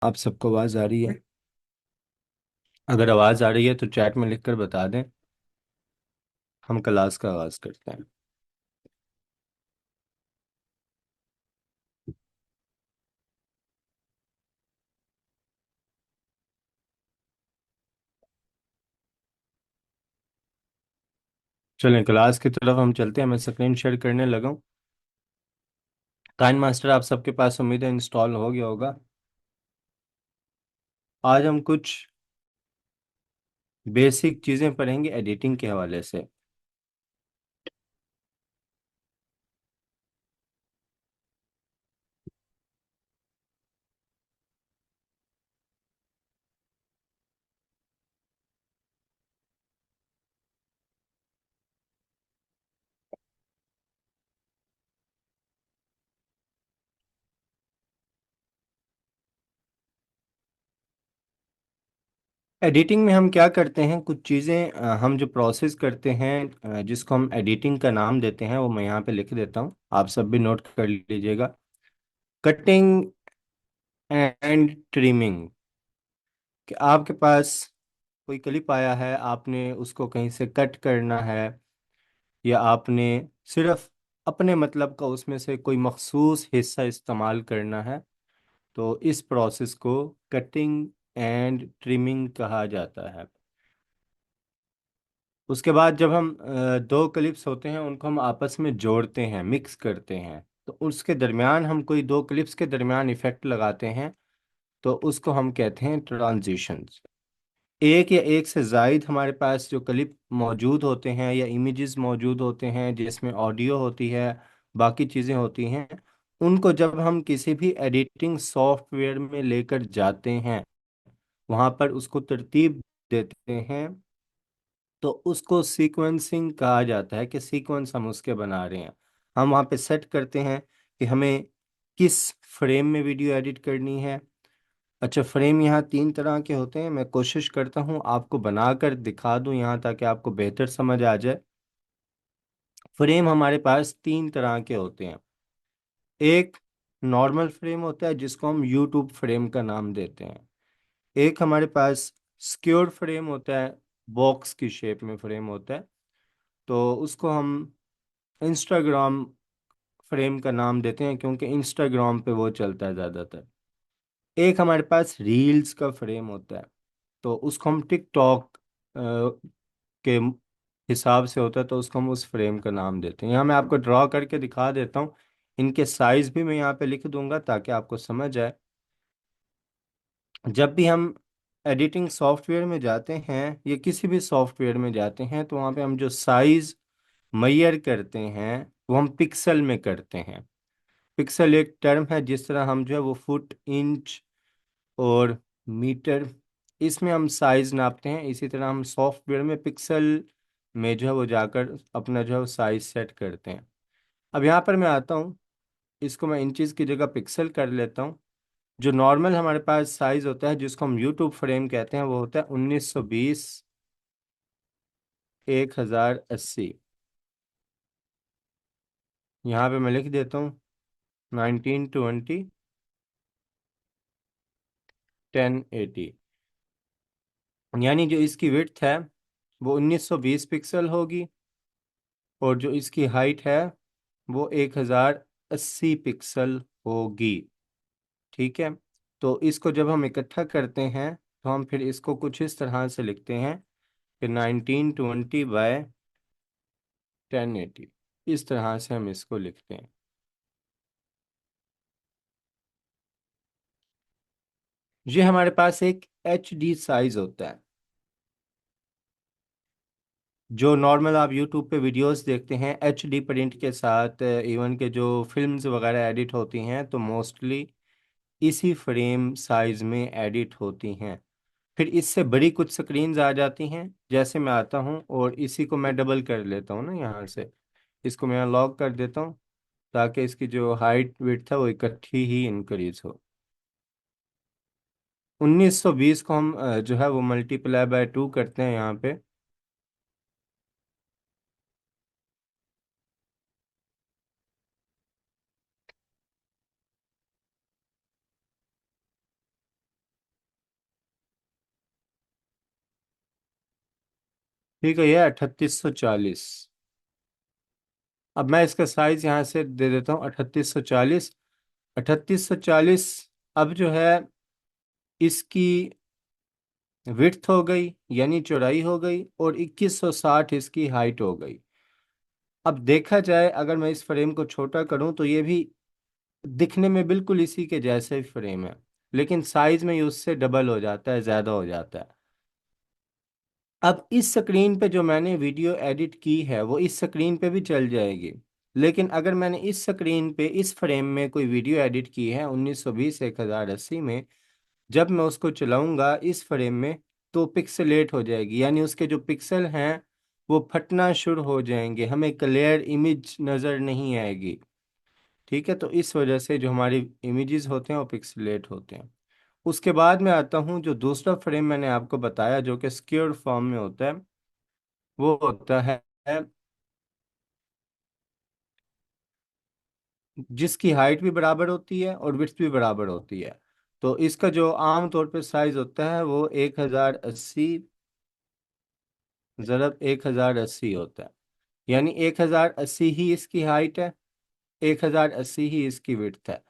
आप सबको आवाज़ आ रही है? अगर आवाज़ आ रही है तो चैट में लिख कर बता दें। हम क्लास का आगाज़ करते हैं। चलें, क्लास की तरफ हम चलते हैं। मैं स्क्रीन शेयर करने लगा हूँ। काइन मास्टर आप सबके पास उम्मीद है इंस्टॉल हो गया होगा। आज हम कुछ बेसिक चीज़ें पढ़ेंगे एडिटिंग के हवाले से। एडिटिंग में हम क्या करते हैं, कुछ चीज़ें हम जो प्रोसेस करते हैं, जिसको हम एडिटिंग का नाम देते हैं, वो मैं यहाँ पे लिख देता हूँ। आप सब भी नोट कर लीजिएगा। Cutting and trimming. कि आपके पास कोई क्लिप आया है, आपने उसको कहीं से कट करना है, या आपने सिर्फ अपने मतलब का उसमें से कोई मखसूस हिस्सा इस्तेमाल करना है, तो इस प्रोसेस को कटिंग एंड ट्रिमिंग कहा जाता है। उसके बाद जब हम दो क्लिप्स होते हैं उनको हम आपस में जोड़ते हैं, मिक्स करते हैं, तो उसके दरमियान हम कोई दो क्लिप्स के दरमियान इफेक्ट लगाते हैं, तो उसको हम कहते हैं ट्रांजिशंस। एक या एक से जायद हमारे पास जो क्लिप मौजूद होते हैं या इमेजेस मौजूद होते हैं जिसमें ऑडियो होती है, बाकी चीज़ें होती हैं, उनको जब हम किसी भी एडिटिंग सॉफ्टवेयर में लेकर जाते हैं, वहाँ पर उसको तरतीब देते हैं, तो उसको सीक्वेंसिंग कहा जाता है। कि सीक्वेंस हम उसके बना रहे हैं। हम वहाँ पे सेट करते हैं कि हमें किस फ्रेम में वीडियो एडिट करनी है। अच्छा, फ्रेम यहाँ तीन तरह के होते हैं। मैं कोशिश करता हूँ आपको बनाकर दिखा दूँ यहाँ, ताकि आपको बेहतर समझ आ जाए। फ्रेम हमारे पास तीन तरह के होते हैं। एक नॉर्मल फ्रेम होता है जिसको हम यूट्यूब फ्रेम का नाम देते हैं। एक हमारे पास स्क्योर फ्रेम होता है, बॉक्स की शेप में फ्रेम होता है, तो उसको हम इंस्टाग्राम फ्रेम का नाम देते हैं, क्योंकि इंस्टाग्राम पे वो चलता है ज़्यादातर। एक हमारे पास रील्स का फ्रेम होता है, तो उसको हम टिकटॉक के हिसाब से होता है, तो उसको हम उस फ्रेम का नाम देते हैं। यहाँ मैं आपको ड्रॉ करके दिखा देता हूँ। इनके साइज भी मैं यहाँ पे लिख दूंगा ताकि आपको समझ आए। जब भी हम एडिटिंग सॉफ्टवेयर में जाते हैं या किसी भी सॉफ्टवेयर में जाते हैं, तो वहाँ पे हम जो साइज मैयर करते हैं वो हम पिक्सल में करते हैं। पिक्सल एक टर्म है, जिस तरह हम जो है वो फुट, इंच और मीटर, इसमें हम साइज नापते हैं। इसी तरह हम सॉफ्टवेयर में पिक्सल में जो है वो जाकर अपना जो है वो साइज सेट करते हैं। अब यहाँ पर मैं आता हूँ, इसको मैं इंचज़ की जगह पिक्सल कर लेता हूँ। जो नॉर्मल हमारे पास साइज होता है जिसको हम यूट्यूब फ्रेम कहते हैं, वो होता है 1920 1080। यहाँ पे मैं लिख देता हूँ 1920 1080। यानी जो इसकी विड्थ है वो 1920 पिक्सल होगी, और जो इसकी हाइट है वो 1080 पिक्सल होगी। ठीक है। तो इसको जब हम इकट्ठा करते हैं, तो हम फिर इसको कुछ इस तरह से लिखते हैं कि 1920 बाय 1080। इस तरह से हम इसको लिखते हैं। ये हमारे पास एक एच डी साइज होता है। जो नॉर्मल आप यूट्यूब पे वीडियोस देखते हैं एच डी प्रिंट के साथ, इवन के जो फिल्म्स वगैरह एडिट होती हैं, तो मोस्टली इसी फ्रेम साइज में एडिट होती हैं। फिर इससे बड़ी कुछ स्क्रीन्स आ जाती हैं। जैसे मैं आता हूँ और इसी को मैं डबल कर लेता हूँ ना, यहाँ से इसको मैं यहाँ लॉक कर देता हूँ, ताकि इसकी जो हाइट विड्थ है वो इकट्ठी ही इंक्रीज हो। 1920 को हम जो है वो मल्टीप्लाई बाय 2 करते हैं यहाँ पे। ठीक है, ये 3840। अब मैं इसका साइज यहाँ से दे देता हूँ 3840। 3840। अब जो है इसकी विड्थ हो गई यानी चौड़ाई हो गई, और 2160 इसकी हाइट हो गई। अब देखा जाए अगर मैं इस फ्रेम को छोटा करूं तो ये भी दिखने में बिल्कुल इसी के जैसे ही फ्रेम है, लेकिन साइज में ये उससे डबल हो जाता है, ज़्यादा हो जाता है। अब इस स्क्रीन पे जो मैंने वीडियो एडिट की है वो इस स्क्रीन पे भी चल जाएगी, लेकिन अगर मैंने इस स्क्रीन पे इस फ्रेम में कोई वीडियो एडिट की है 1920 1080 में, जब मैं उसको चलाऊंगा इस फ्रेम में तो पिक्सलेट हो जाएगी, यानी उसके जो पिक्सल हैं वो फटना शुरू हो जाएंगे, हमें क्लियर इमेज नज़र नहीं आएगी। ठीक है, तो इस वजह से जो हमारी इमेजेस होते हैं वो पिक्सलेट होते हैं। उसके बाद में आता हूँ जो दूसरा फ्रेम मैंने आपको बताया जो कि सिक्योर फॉर्म में होता है, वो होता है जिसकी हाइट भी बराबर होती है और विड्थ भी बराबर होती है। तो इसका जो आम तौर पे साइज होता है वो 1080 ज़रब 1080 होता है, यानी 1080 ही इसकी हाइट है, 1080 ही इसकी विड्थ है।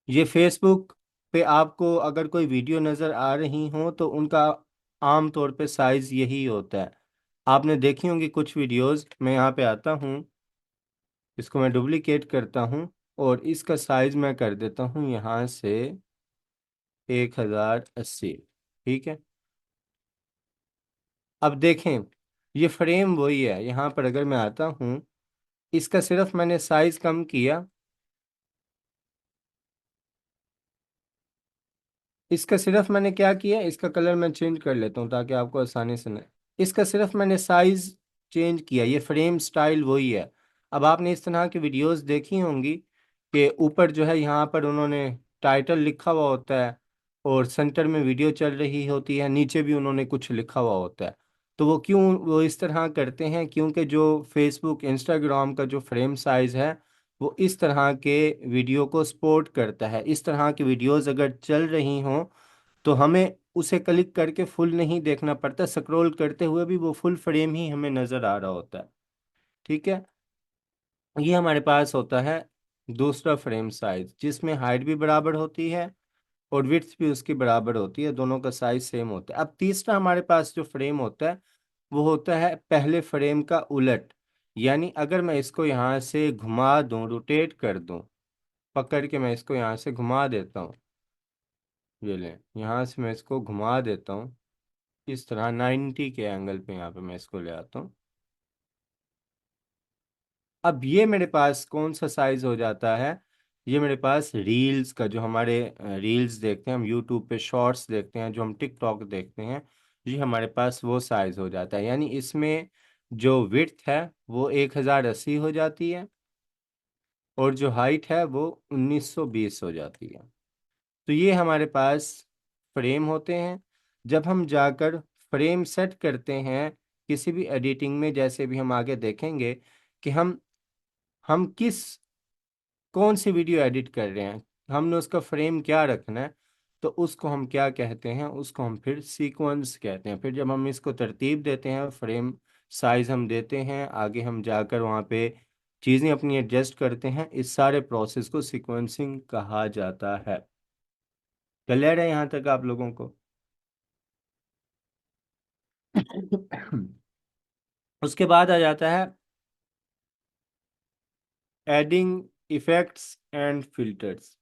ये फेसबुक पे आपको अगर कोई वीडियो नज़र आ रही हो तो उनका आम तौर पे साइज़ यही होता है। आपने देखी होंगी कुछ वीडियोस, मैं यहाँ पे आता हूँ, इसको मैं डुप्लीकेट करता हूँ और इसका साइज़ मैं कर देता हूँ यहाँ से 1080। ठीक है, अब देखें ये फ्रेम वही है, यहाँ पर अगर मैं आता हूँ इसका सिर्फ मैंने साइज़ कम किया, इसका सिर्फ मैंने क्या किया, इसका कलर मैं चेंज कर लेता हूँ ताकि आपको आसानी से न, इसका सिर्फ मैंने साइज चेंज किया, ये फ्रेम स्टाइल वही है। अब आपने इस तरह की वीडियोस देखी होंगी कि ऊपर जो है यहाँ पर उन्होंने टाइटल लिखा हुआ होता है और सेंटर में वीडियो चल रही होती है, नीचे भी उन्होंने कुछ लिखा हुआ होता है। तो वो क्यों वो इस तरह करते हैं, क्योंकि जो फेसबुक इंस्टाग्राम का जो फ्रेम साइज है वो इस तरह के वीडियो को सपोर्ट करता है। इस तरह की वीडियोस अगर चल रही हों तो हमें उसे क्लिक करके फुल नहीं देखना पड़ता, स्क्रॉल करते हुए भी वो फुल फ्रेम ही हमें नज़र आ रहा होता है। ठीक है, ये हमारे पास होता है दूसरा फ्रेम साइज जिसमें हाइट भी बराबर होती है और विड्थ भी उसकी बराबर होती है, दोनों का साइज सेम होता है। अब तीसरा हमारे पास जो फ्रेम होता है वो होता है पहले फ्रेम का उलट, यानी अगर मैं इसको यहाँ से घुमा दूँ, रोटेट कर दूँ, पकड़ के मैं इसको यहाँ से घुमा देता हूँ, ये लें यहाँ से मैं इसको घुमा देता हूँ इस तरह 90 के एंगल पे, यहाँ पे मैं इसको ले आता हूँ। अब ये मेरे पास कौन सा साइज हो जाता है, ये मेरे पास रील्स का, जो हमारे रील्स देखते हैं हम यूट्यूब पे, शॉर्ट्स देखते हैं, जो हम टिकटॉक देखते हैं, ये हमारे पास वो साइज हो जाता है। यानी इसमें जो विड्थ है वो 1080 हो जाती है और जो हाइट है वो 1920 हो जाती है। तो ये हमारे पास फ्रेम होते हैं। जब हम जाकर फ्रेम सेट करते हैं किसी भी एडिटिंग में, जैसे भी हम आगे देखेंगे कि हम किस कौन सी वीडियो एडिट कर रहे हैं, हमने उसका फ्रेम क्या रखना है, तो उसको हम क्या कहते हैं, उसको हम फिर सीक्वेंस कहते हैं। फिर जब हम इसको तरतीब देते हैं, फ्रेम साइज हम देते हैं, आगे हम जाकर वहाँ पे चीज़ें अपनी एडजस्ट करते हैं, इस सारे प्रोसेस को सीक्वेंसिंग कहा जाता है। क्लियर है यहाँ तक आप लोगों को? उसके बाद आ जाता है एडिंग इफेक्ट्स एंड फिल्टर्स,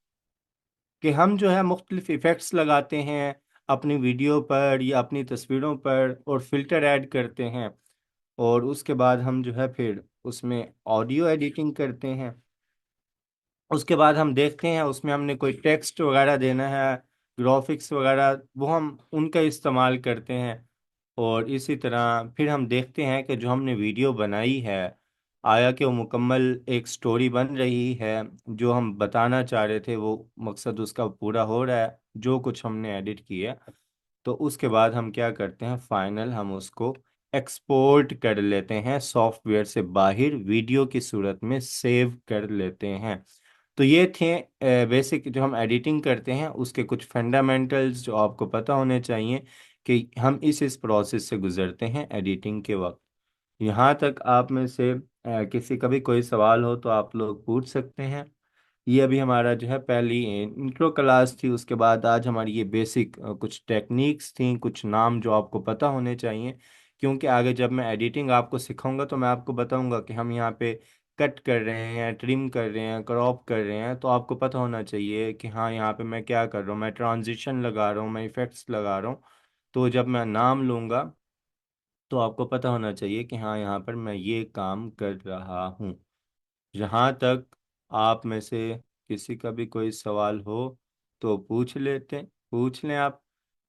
कि हम जो है मुख्तलिफ इफ़ेक्ट्स लगाते हैं अपनी वीडियो पर या अपनी तस्वीरों पर और फिल्टर ऐड करते हैं, और उसके बाद हम जो है फिर उसमें ऑडियो एडिटिंग करते हैं। उसके बाद हम देखते हैं उसमें हमने कोई टेक्स्ट वगैरह देना है, ग्राफिक्स वगैरह, वो हम उनका इस्तेमाल करते हैं। और इसी तरह फिर हम देखते हैं कि जो हमने वीडियो बनाई है, आया कि वो मुकम्मल एक स्टोरी बन रही है, जो हम बताना चाह रहे थे वो मकसद उसका पूरा हो रहा है, जो कुछ हमने एडिट किया। तो उसके बाद हम क्या करते हैं, फाइनल हम उसको एक्सपोर्ट कर लेते हैं सॉफ्टवेयर से बाहर, वीडियो की सूरत में सेव कर लेते हैं। तो ये थे बेसिक जो हम एडिटिंग करते हैं उसके कुछ फंडामेंटल्स जो आपको पता होने चाहिए कि हम इस प्रोसेस से गुजरते हैं एडिटिंग के वक्त। यहाँ तक आप में से किसी का भी कोई सवाल हो तो आप लोग पूछ सकते हैं। ये अभी हमारा जो है पहली इंट्रो क्लास थी, उसके बाद आज हमारी ये बेसिक कुछ टेक्निक्स थी, कुछ नाम जो आपको पता होने चाहिए। क्योंकि आगे जब मैं एडिटिंग आपको सिखाऊंगा तो मैं आपको बताऊंगा कि हम यहाँ पे कट कर रहे हैं, ट्रिम कर रहे हैं, क्रॉप कर रहे हैं, तो आपको पता होना चाहिए कि हाँ यहाँ पे मैं क्या कर रहा हूँ, मैं ट्रांजिशन लगा रहा हूँ, मैं इफेक्ट्स लगा रहा हूँ। तो जब मैं नाम लूँगा तो आपको पता होना चाहिए कि हाँ यहाँ पर मैं ये काम कर रहा हूँ। जहाँ तक आप में से किसी का भी कोई सवाल हो तो पूछ लें आप।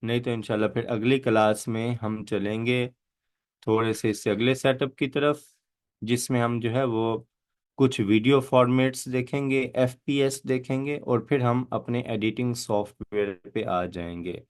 नहीं तो इंशाल्लाह फिर अगली क्लास में हम चलेंगे थोड़े से इससे अगले सेटअप की तरफ, जिसमें हम जो है वो कुछ वीडियो फॉर्मेट्स देखेंगे, एफपीएस देखेंगे, और फिर हम अपने एडिटिंग सॉफ्टवेयर पे आ जाएंगे।